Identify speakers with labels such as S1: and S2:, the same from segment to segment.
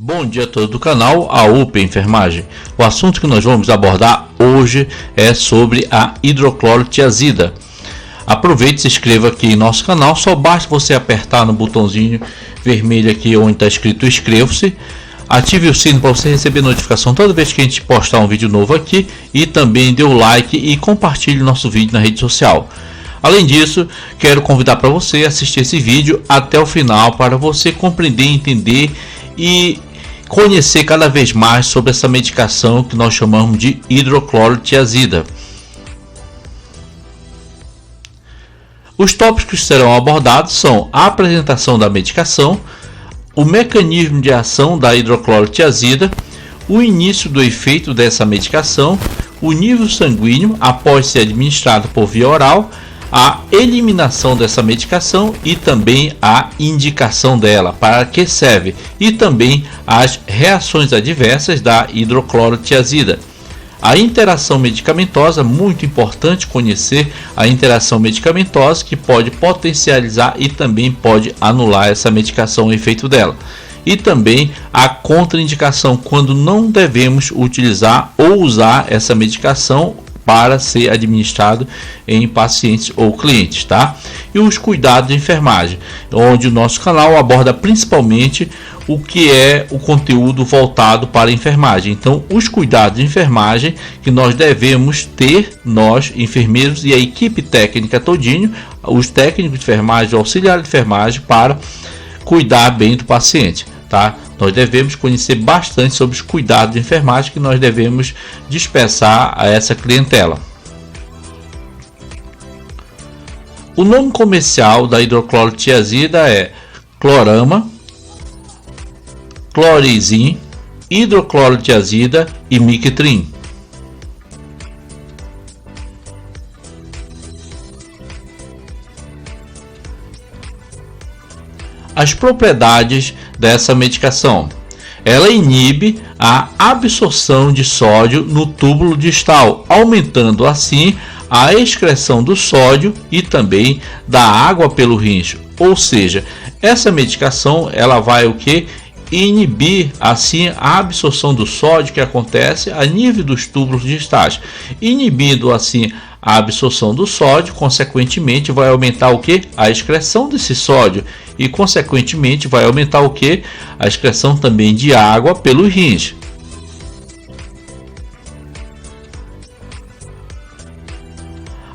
S1: Bom dia a todos do canal AUP Enfermagem. O assunto que nós vamos abordar hoje é sobre a hidroclorotiazida. Aproveite e se inscreva aqui em nosso canal. Só basta você apertar no botãozinho vermelho aqui onde está escrito inscreva-se. Ative o sino para você receber notificação toda vez que a gente postar um vídeo novo aqui. E também dê o like e compartilhe nosso vídeo na rede social. Além disso, quero convidar para você assistir esse vídeo até o final para você compreender, entender e conhecer cada vez mais sobre essa medicação que nós chamamos de hidroclorotiazida. Os tópicos que serão abordados são a apresentação da medicação, o mecanismo de ação da hidroclorotiazida, o início do efeito dessa medicação, o nível sanguíneo após ser administrado por via oral, a eliminação dessa medicação e também a indicação dela, para que serve, e também as reações adversas da hidroclorotiazida. A interação medicamentosa, muito importante conhecer a interação medicamentosa que pode potencializar e também pode anular essa medicação, o efeito dela. E também a contraindicação, quando não devemos utilizar ou usar essa medicação para ser administrado em pacientes ou clientes, tá? E os cuidados de enfermagem, onde o nosso canal aborda principalmente o que é o conteúdo voltado para a enfermagem. Então, os cuidados de enfermagem que nós devemos ter, nós enfermeiros e a equipe técnica todinho, os técnicos de enfermagem, o auxiliar de enfermagem, para cuidar bem do paciente, tá? Nós devemos conhecer bastante sobre os cuidados de enfermagem que nós devemos dispensar a essa clientela. O nome comercial da hidroclorotiazida é clorama, clorizin, hidroclorotiazida e Mictrin. As propriedades dessa medicação: ela inibe a absorção de sódio no túbulo distal, aumentando assim a excreção do sódio e também da água pelo rins. Ou seja, essa medicação ela vai o que? Inibir assim a absorção do sódio que acontece a nível dos túbulos distais. Inibindo assim a absorção do sódio, consequentemente vai aumentar o que? A excreção desse sódio e consequentemente vai aumentar o que? A excreção também de água pelos rins.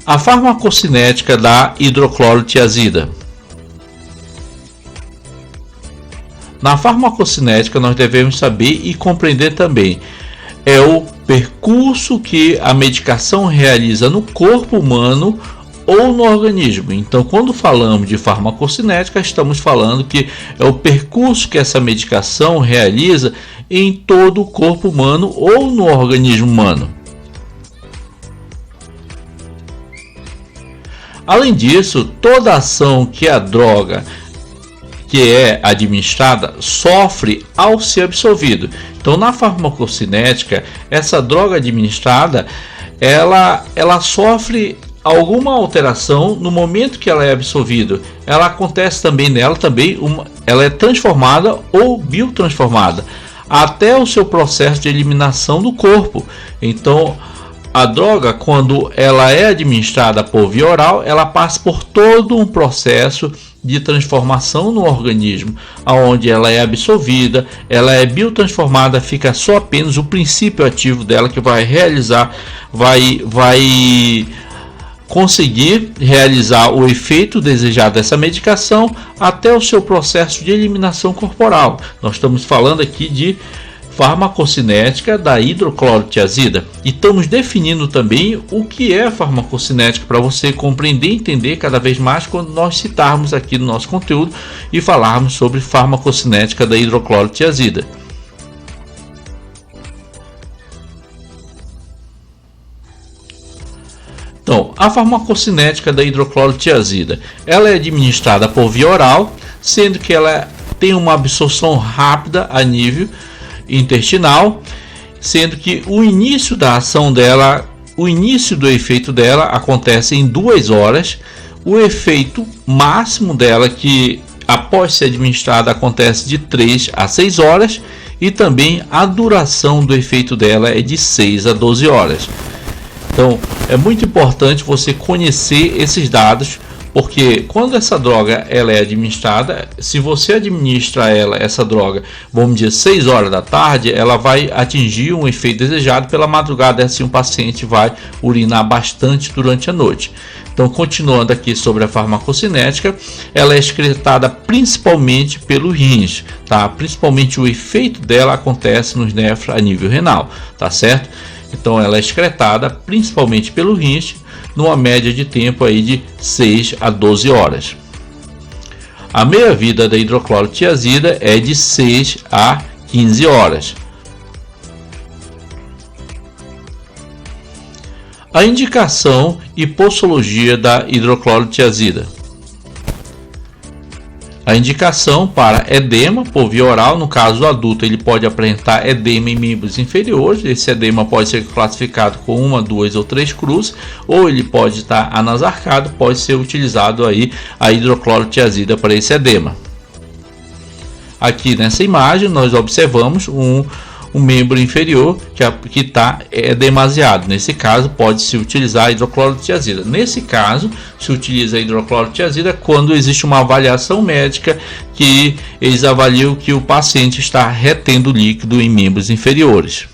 S1: A farmacocinética da hidroclorotiazida. Na farmacocinética nós devemos saber e compreender também é o percurso que a medicação realiza no corpo humano ou no organismo. Então, quando falamos de farmacocinética, estamos falando que é o percurso que essa medicação realiza em todo o corpo humano ou no organismo humano. Além disso, toda ação que a droga que é administrada sofre ao ser absorvido. Então, na farmacocinética, essa droga administrada, ela sofre alguma alteração no momento que ela é absorvida. Ela acontece também nela, ela é transformada ou biotransformada até o seu processo de eliminação do corpo. Então, a droga, quando ela é administrada por via oral, ela passa por todo um processo de transformação no organismo, aonde ela é absorvida, ela é biotransformada, fica só apenas o princípio ativo dela que vai realizar, vai conseguir realizar o efeito desejado dessa medicação até o seu processo de eliminação corporal. Nós estamos falando aqui de farmacocinética da hidroclorotiazida e estamos definindo também o que é farmacocinética para você compreender e entender cada vez mais quando nós citarmos aqui no nosso conteúdo e falarmos sobre farmacocinética da hidroclorotiazida. Então, a farmacocinética da hidroclorotiazida, ela é administrada por via oral, sendo que ela tem uma absorção rápida a nível intestinal, sendo que o início da ação dela, o início do efeito dela acontece em 2 horas. O efeito máximo dela, que após ser administrada acontece de 3 a 6 horas, e também a duração do efeito dela é de 6 a 12 horas. Então é muito importante você conhecer esses dados, porque quando essa droga ela é administrada, se você administra essa droga, vamos dizer 6 horas da tarde, ela vai atingir um efeito desejado pela madrugada, assim o paciente vai urinar bastante durante a noite. Então, continuando aqui sobre a farmacocinética, ela é excretada principalmente pelo rins, tá? Principalmente o efeito dela acontece nos néfrons a nível renal, tá certo? Então, ela é excretada principalmente pelo rins, numa média de tempo aí de 6 a 12 horas. A meia-vida da hidroclorotiazida é de 6 a 15 horas. A indicação e posologia da hidroclorotiazida. A indicação para edema por via oral, no caso do adulto, ele pode apresentar edema em membros inferiores. Esse edema pode ser classificado com 1, 2 ou 3 cruzes, ou ele pode estar anasarcado, pode ser utilizado aí a hidroclorotiazida para esse edema. Aqui nessa imagem nós observamos um membro inferior que está demasiado. Nesse caso, pode-se utilizar a hidroclorotiazida. Nesse caso, se utiliza a hidroclorotiazida quando existe uma avaliação médica que eles avaliam que o paciente está retendo líquido em membros inferiores.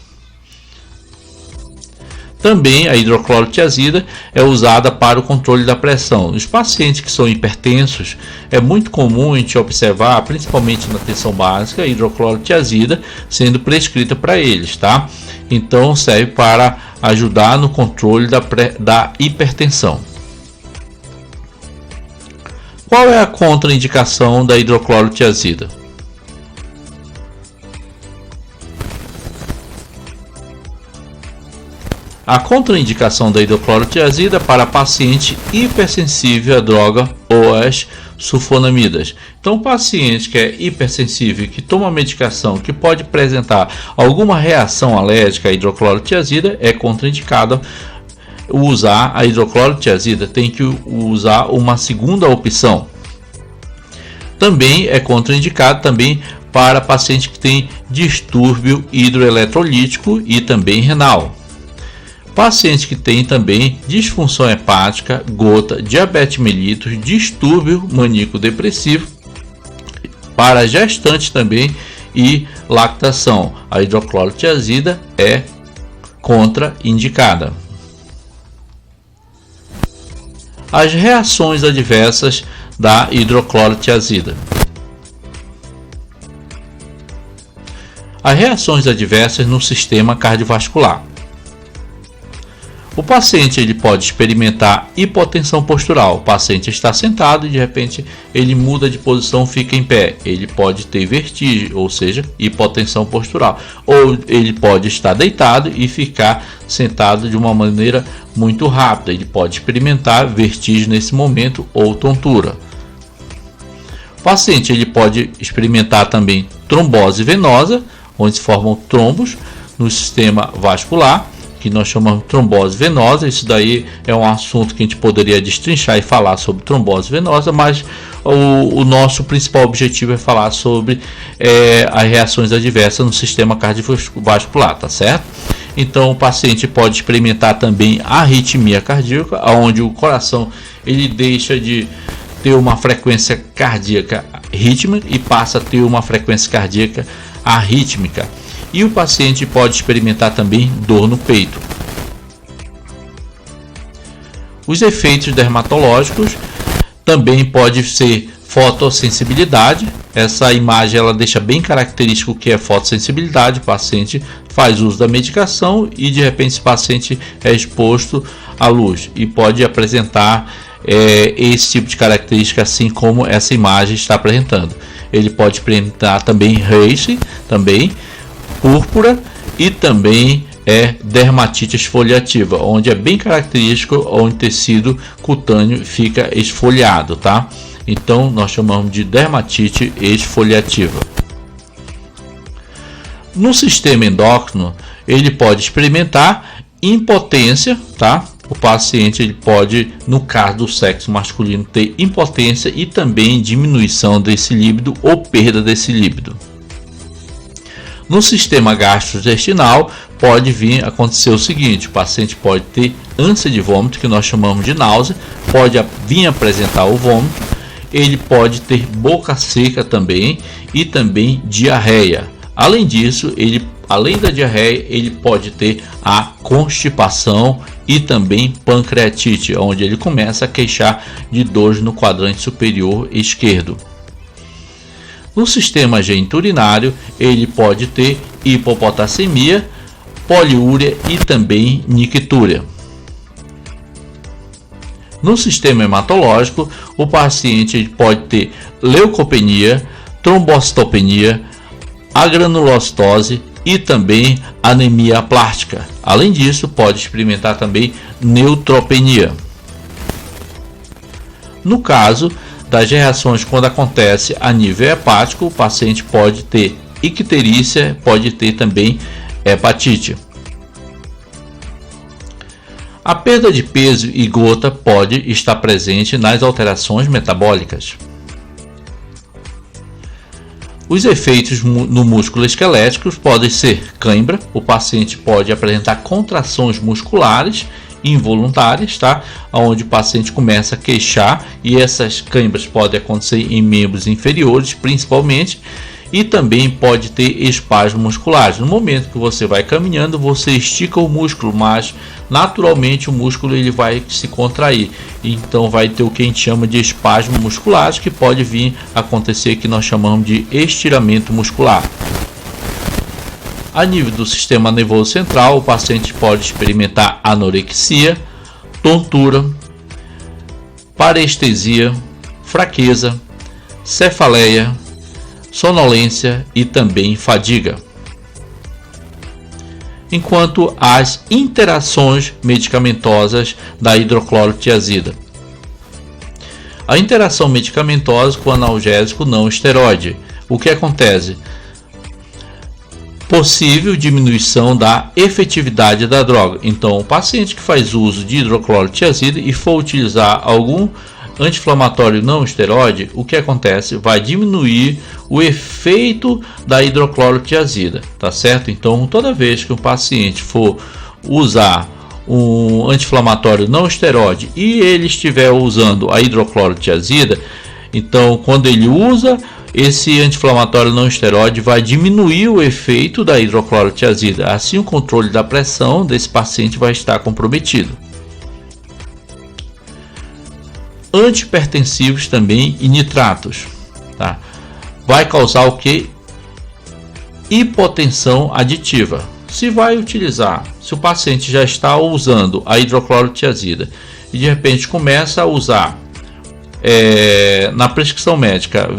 S1: Também a hidroclorotiazida é usada para o controle da pressão. Os pacientes que são hipertensos, é muito comum a gente observar, principalmente na atenção básica, a hidroclorotiazida sendo prescrita para eles, tá? Então serve para ajudar no controle da hipertensão. Qual é a contraindicação da hidroclorotiazida? A contraindicação da hidroclorotiazida para paciente hipersensível à droga ou às sulfonamidas. Então, o paciente que é hipersensível, que toma medicação que pode apresentar alguma reação alérgica à hidroclorotiazida, é contraindicado usar a hidroclorotiazida. Tem que usar uma segunda opção. Também é contraindicado também para paciente que tem distúrbio hidroeletrolítico e também renal. Paciente que tem também disfunção hepática, gota, diabetes mellitus, distúrbio maníaco-depressivo, para gestante também e lactação. A hidroclorotiazida é contraindicada. As reações adversas da hidroclorotiazida. As reações adversas no sistema cardiovascular. O paciente ele pode experimentar hipotensão postural. O paciente está sentado e de repente ele muda de posição, fica em pé. Ele pode ter vertigem, ou seja, hipotensão postural. Ou ele pode estar deitado e ficar sentado de uma maneira muito rápida. Ele pode experimentar vertigem nesse momento ou tontura. O paciente ele pode experimentar também trombose venosa, onde se formam trombos no sistema vascular, que nós chamamos de trombose venosa. Isso daí é um assunto que a gente poderia destrinchar e falar sobre trombose venosa, mas o nosso principal objetivo é falar sobre as reações adversas no sistema cardiovascular, tá certo? Então o paciente pode experimentar também arritmia cardíaca, onde o coração ele deixa de ter uma frequência cardíaca rítmica e passa a ter uma frequência cardíaca arrítmica. E o paciente pode experimentar também dor no peito. Os efeitos dermatológicos também pode ser fotossensibilidade. Essa imagem ela deixa bem característico o que é fotossensibilidade. O paciente faz uso da medicação e de repente esse paciente é exposto à luz e pode apresentar esse tipo de característica, assim como essa imagem está apresentando. Ele pode apresentar também race, também púrpura e também dermatite esfoliativa, onde é bem característico onde o tecido cutâneo fica esfoliado, tá? Então nós chamamos de dermatite esfoliativa. No sistema endócrino, ele pode experimentar impotência, tá? O paciente ele pode, no caso do sexo masculino, ter impotência e também diminuição desse líbido ou perda desse líbido. No sistema gastrointestinal pode vir acontecer o seguinte: o paciente pode ter ânsia de vômito, que nós chamamos de náusea, pode vir apresentar o vômito, ele pode ter boca seca também e também diarreia. Além disso, além da diarreia, ele pode ter a constipação e também pancreatite, onde ele começa a queixar de dores no quadrante superior esquerdo. No sistema geniturinário, ele pode ter hipopotassemia, poliúria e também nictúria. No sistema hematológico, o paciente pode ter leucopenia, trombocitopenia, agranulocitose e também anemia aplástica. Além disso, pode experimentar também neutropenia. No caso das reações quando acontece a nível hepático, o paciente pode ter icterícia, pode ter também hepatite. A perda de peso e gota pode estar presente nas alterações metabólicas. Os efeitos no músculo esquelético podem ser cãibra, o paciente pode apresentar contrações musculares involuntárias, onde o paciente começa a queixar, e essas cãibras podem acontecer em membros inferiores principalmente, e também pode ter espasmos musculares. No momento que você vai caminhando, você estica o músculo, mas naturalmente o músculo ele vai se contrair, então vai ter o que a gente chama de espasmos musculares, que pode vir a acontecer, que nós chamamos de estiramento muscular. A nível do sistema nervoso central, o paciente pode experimentar anorexia, tontura, parestesia, fraqueza, cefaleia, sonolência e também fadiga. Enquanto as interações medicamentosas da hidroclorotiazida. A interação medicamentosa com analgésico não esteroide. O que acontece? Possível diminuição da efetividade da droga. Então, o paciente que faz uso de hidroclorotiazida e for utilizar algum anti-inflamatório não esteroide, o que acontece? Vai diminuir o efeito da hidroclorotiazida, tá certo? Então, toda vez que o paciente for usar um anti-inflamatório não esteroide e ele estiver usando a hidroclorotiazida, então quando ele usa esse anti-inflamatório não esteroide, vai diminuir o efeito da hidroclorotiazida. Assim, o controle da pressão desse paciente vai estar comprometido. Antihipertensivos também e nitratos, tá? Vai causar o que? Hipotensão aditiva. Se o paciente já está usando a hidroclorotiazida e de repente começa a usar na prescrição médica,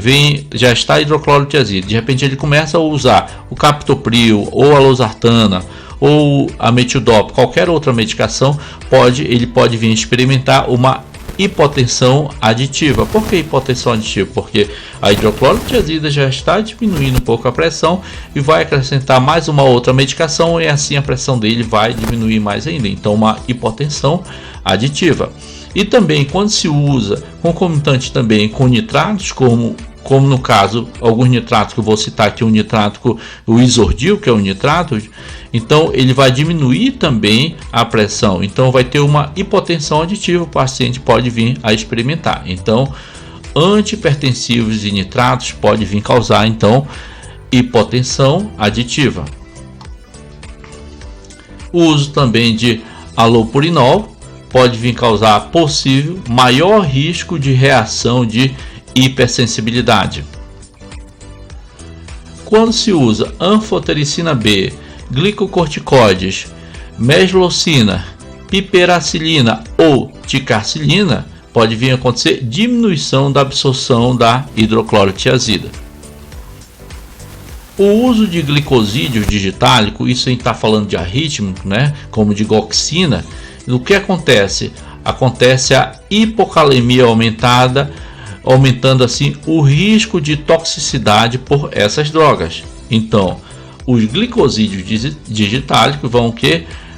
S1: já está a hidroclorotiazida, de repente ele começa a usar o captopril ou a losartana ou a metildop, qualquer outra medicação, ele pode vir experimentar uma hipotensão aditiva. Por que hipotensão aditiva? Porque a hidroclorotiazida já está diminuindo um pouco a pressão e vai acrescentar mais uma outra medicação, e assim a pressão dele vai diminuir mais ainda. Então, uma hipotensão aditiva. E também quando se usa concomitante também com nitratos, como no caso, alguns nitratos que eu vou citar aqui, o isordil, que é um nitrato, então ele vai diminuir também a pressão, então vai ter uma hipotensão aditiva, o paciente pode vir a experimentar. Então, antihipertensivos e nitratos pode vir causar então hipotensão aditiva. O uso também de allopurinol pode vir causar possível maior risco de reação de hipersensibilidade. Quando se usa anfotericina B, glicocorticoides, meslocina, piperacilina ou ticarcilina, pode vir a acontecer diminuição da absorção da hidroclorotiazida. O uso de glicosídeo digitálico, isso a gente está falando de arrítmico, como de digoxina. O que acontece? Acontece a hipocalemia aumentada, aumentando assim o risco de toxicidade por essas drogas. Então, os glicosídeos digitálicos vão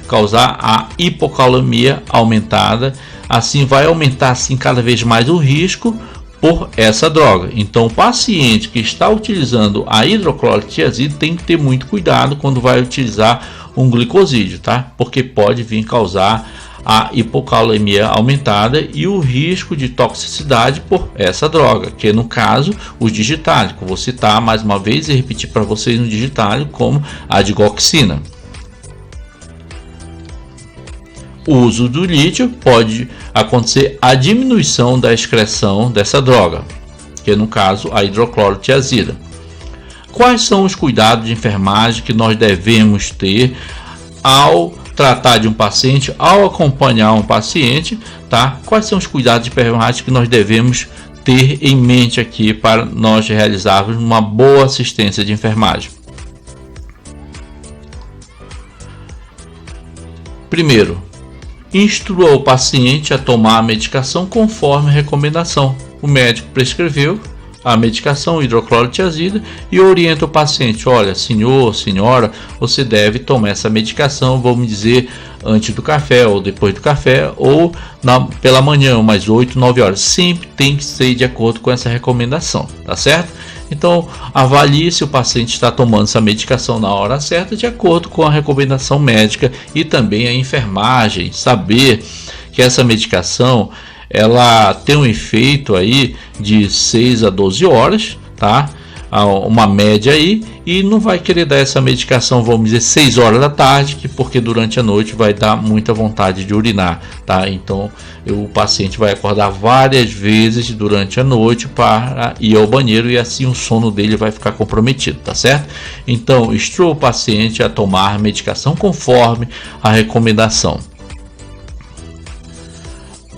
S1: causar a hipocalemia aumentada. Assim vai aumentar assim cada vez mais o risco por essa droga. Então, o paciente que está utilizando a hidroclorotiazida tem que ter muito cuidado quando vai utilizar um glicosídeo, tá? Porque pode vir causar a hipocalemia aumentada e o risco de toxicidade por essa droga, que no caso os digitálicos. Vou citar mais uma vez e repetir para vocês no digitálico, como a digoxina. O uso do lítio pode acontecer a diminuição da excreção dessa droga, que no caso a hidroclorotiazida. Quais são os cuidados de enfermagem que nós devemos ter ao tratar de um paciente, ao acompanhar um paciente, tá? Quais são os cuidados de enfermagem que nós devemos ter em mente aqui para nós realizarmos uma boa assistência de enfermagem? Primeiro, instrua o paciente a tomar a medicação conforme a recomendação. O médico prescreveu a medicação hidroclorotiazida e orienta o paciente: olha, senhor, senhora, você deve tomar essa medicação, vamos dizer, antes do café ou depois do café, ou pela manhã, umas 8, 9 horas. Sempre tem que ser de acordo com essa recomendação, tá certo? Então, avalie se o paciente está tomando essa medicação na hora certa, de acordo com a recomendação médica, e também a enfermagem saber que essa medicação ela tem um efeito aí de 6 a 12 horas, tá? Uma média aí, e não vai querer dar essa medicação, vamos dizer, 6 horas da tarde, porque durante a noite vai dar muita vontade de urinar, tá? Então o paciente vai acordar várias vezes durante a noite para ir ao banheiro, e assim o sono dele vai ficar comprometido, tá certo? Então, instrua o paciente a tomar a medicação conforme a recomendação.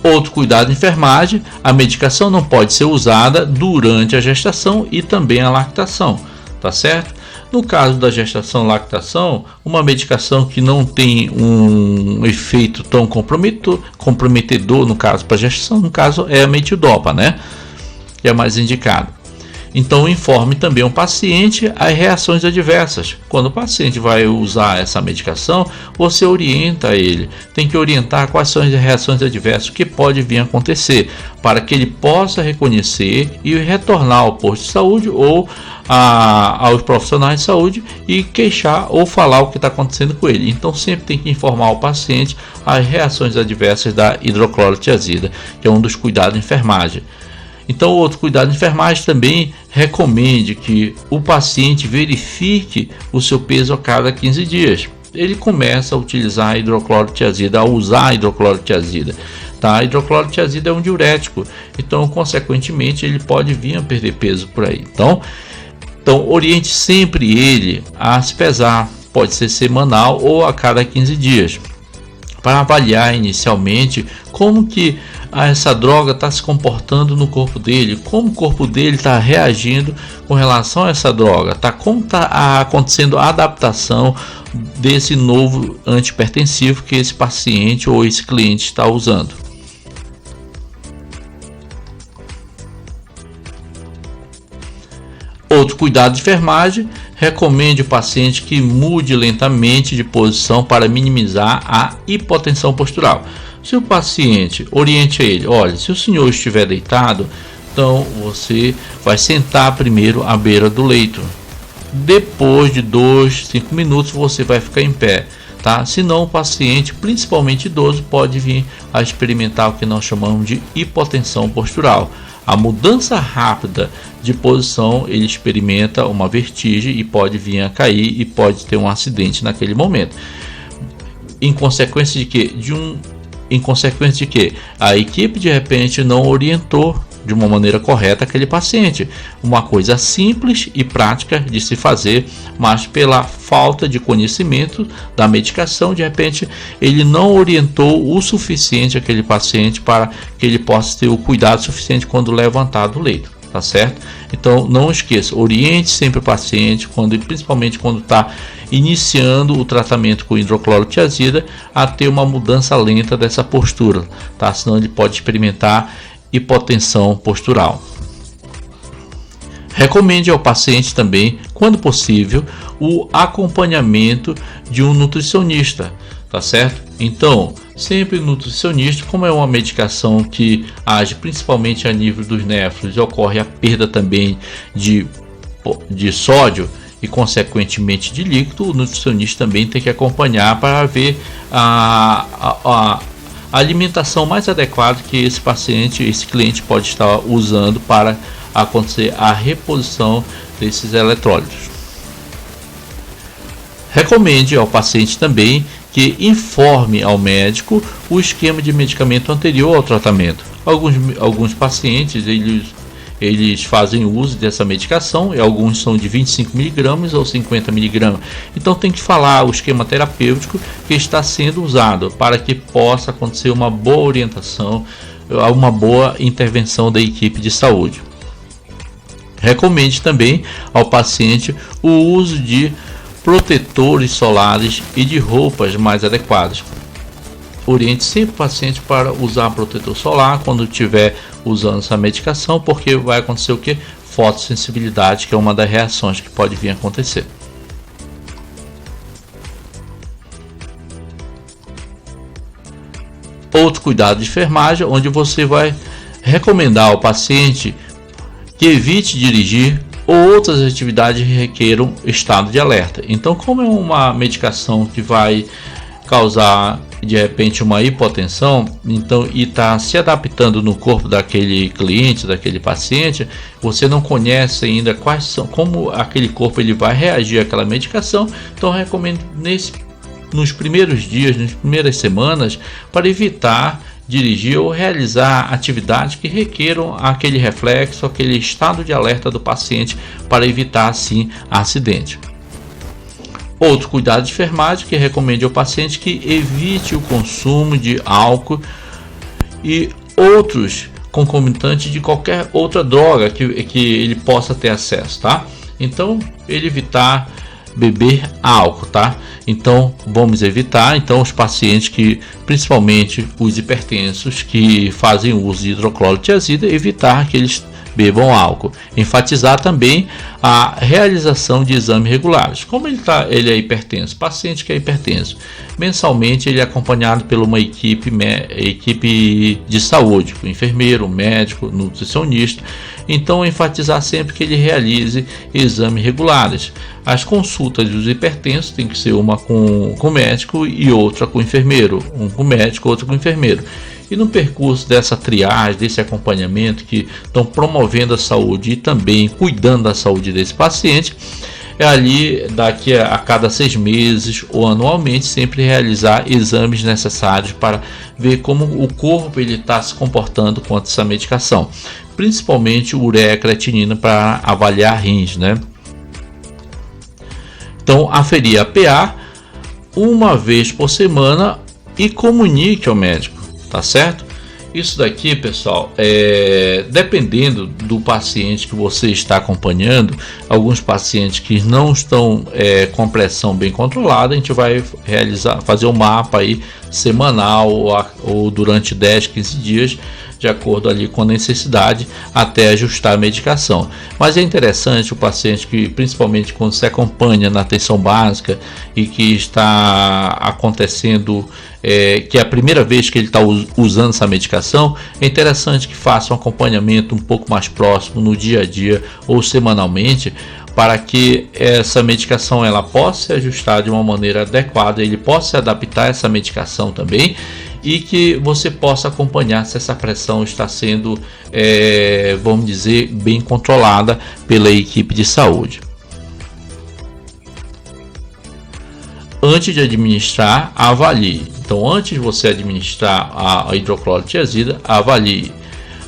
S1: Outro cuidado de enfermagem: a medicação não pode ser usada durante a gestação e também a lactação, tá certo? No caso da gestação e lactação, uma medicação que não tem um efeito tão comprometedor, no caso para a gestação, no caso é a metidopa, né? Que é mais indicado. Então, informe também o paciente as reações adversas. Quando o paciente vai usar essa medicação, você orienta ele. Tem que orientar quais são as reações adversas que pode vir a acontecer, para que ele possa reconhecer e retornar ao posto de saúde ou aos profissionais de saúde e queixar ou falar o que está acontecendo com ele. Então, sempre tem que informar o paciente as reações adversas da hidroclorotiazida, que é um dos cuidados de enfermagem. Então, outro cuidado de enfermagem também recomende que o paciente verifique o seu peso a cada 15 dias. Ele começa a utilizar a hidroclorotiazida, a usar a hidroclorotiazida. Tá? A hidroclorotiazida é um diurético, então, consequentemente, ele pode vir a perder peso por aí. Então oriente sempre ele a se pesar, pode ser semanal ou a cada 15 dias, para avaliar inicialmente como que essa droga está se comportando no corpo dele, como o corpo dele está reagindo com relação a essa droga, tá? Como está acontecendo a adaptação desse novo antihipertensivo que esse paciente ou esse cliente está usando. Outro cuidado de enfermagem: recomende o paciente que mude lentamente de posição para minimizar a hipotensão postural. Se o paciente, oriente a ele: olha, se o senhor estiver deitado, então você vai sentar primeiro à beira do leito. Depois de 2, 5 minutos você vai ficar em pé, tá? Senão o paciente, principalmente idoso, pode vir a experimentar o que nós chamamos de hipotensão postural. A mudança rápida de posição, ele experimenta uma vertigem e pode vir a cair e pode ter um acidente naquele momento. Em consequência de quê? Em consequência de que a equipe de repente não orientou de uma maneira correta aquele paciente. Uma coisa simples e prática de se fazer, mas pela falta de conhecimento da medicação, de repente ele não orientou o suficiente aquele paciente para que ele possa ter o cuidado suficiente quando levantar do leito, tá certo? Então não esqueça, oriente sempre o paciente, principalmente quando está iniciando o tratamento com hidroclorotiazida, a ter uma mudança lenta dessa postura, tá? Senão ele pode experimentar hipotensão postural. Recomende ao paciente também, quando possível, o acompanhamento de um nutricionista, tá certo? Então, sempre o nutricionista, como é uma medicação que age principalmente a nível dos néfrons e ocorre a perda também de sódio e consequentemente de líquido, o nutricionista também tem que acompanhar para ver a alimentação mais adequada que esse cliente pode estar usando para acontecer a reposição desses eletrólitos. Recomende ao paciente também que informe ao médico o esquema de medicamento anterior ao tratamento. Alguns pacientes eles fazem uso dessa medicação e alguns são de 25 mg ou 50 mg. Então tem que falar o esquema terapêutico que está sendo usado para que possa acontecer uma boa orientação, uma boa intervenção da equipe de saúde. Recomende também ao paciente o uso de protetores solares e de roupas mais adequadas. Oriente sempre o paciente para usar protetor solar quando estiver usando essa medicação, porque vai acontecer o que? Fotossensibilidade, que é uma das reações que pode vir a acontecer. Outro cuidado de enfermagem, onde você vai recomendar ao paciente que evite dirigir ou outras atividades que requeram estado de alerta. Então, como é uma medicação que vai causar de repente uma hipotensão, então, e está se adaptando no corpo daquele cliente, daquele paciente, você não conhece ainda como aquele corpo ele vai reagir àquela medicação. Então recomendo nos primeiros dias, nas primeiras semanas, para evitar dirigir ou realizar atividades que requeram aquele reflexo, aquele estado de alerta do paciente, para evitar assim acidente. Outro cuidado de enfermagem que recomende ao paciente que evite o consumo de álcool e outros concomitantes de qualquer outra droga que ele possa ter acesso, tá? Então, ele evitar beber álcool, tá? Então, vamos evitar os pacientes que, principalmente os hipertensos que fazem uso de hidroclorotiazida, evitar que eles bebam álcool. Enfatizar também a realização de exames regulares. Como ele é hipertenso, paciente que é hipertenso, mensalmente ele é acompanhado por uma equipe de saúde, o enfermeiro, o médico, o nutricionista. Então, enfatizar sempre que ele realize exames regulares. As consultas dos hipertensos tem que ser uma com o médico e outra com o enfermeiro, um com o médico, outro com o enfermeiro. E no percurso dessa triagem, desse acompanhamento que estão promovendo a saúde e também cuidando da saúde desse paciente, é ali daqui a cada 6 meses ou anualmente sempre realizar exames necessários para ver como o corpo está se comportando com essa medicação, principalmente ureia creatinina para avaliar rins, né? Então aferir a PA uma vez por semana e comunique ao médico. Tá certo? Isso daqui, pessoal, dependendo do paciente que você está acompanhando, alguns pacientes que não estão com pressão bem controlada, a gente vai fazer um mapa aí semanal ou durante 10, 15 dias, de acordo ali com a necessidade, até ajustar a medicação. Mas é interessante o paciente que, principalmente quando se acompanha na atenção básica e que está acontecendo, que é a primeira vez que ele está usando essa medicação, é interessante que faça um acompanhamento um pouco mais próximo no dia a dia ou semanalmente, para que essa medicação ela possa se ajustar de uma maneira adequada, ele possa se adaptar a essa medicação também, e que você possa acompanhar se essa pressão está sendo, vamos dizer, bem controlada pela equipe de saúde. Antes de administrar, avalie. Então, antes de você administrar a hidroclorotiazida, avalie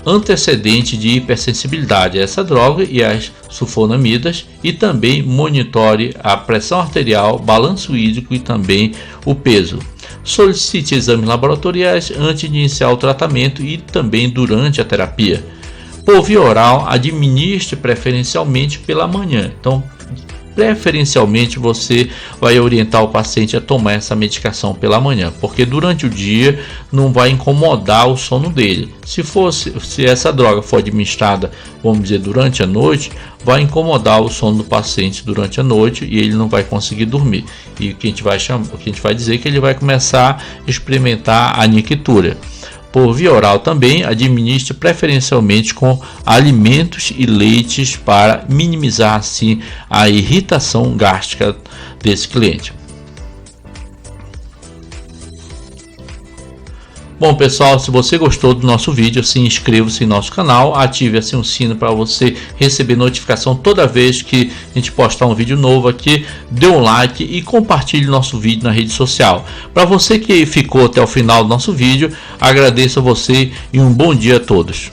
S1: antecedente de hipersensibilidade a essa droga e as sulfonamidas, e também monitore a pressão arterial, balanço hídrico e também o peso. Solicite exames laboratoriais antes de iniciar o tratamento e também durante a terapia. Por via oral, administre preferencialmente pela manhã. Então, preferencialmente você vai orientar o paciente a tomar essa medicação pela manhã, porque durante o dia não vai incomodar o sono dele. Se essa droga for administrada, vamos dizer, durante a noite, vai incomodar o sono do paciente durante a noite e ele não vai conseguir dormir. E o que a gente vai dizer é que ele vai começar a experimentar a nictura. Por via oral também, administre preferencialmente com alimentos e leites para minimizar assim a irritação gástrica desse cliente. Bom pessoal, se você gostou do nosso vídeo, se inscreva-se em nosso canal, ative assim o sino para você receber notificação toda vez que a gente postar um vídeo novo aqui, dê um like e compartilhe nosso vídeo na rede social. Para você que ficou até o final do nosso vídeo, agradeço a você e um bom dia a todos.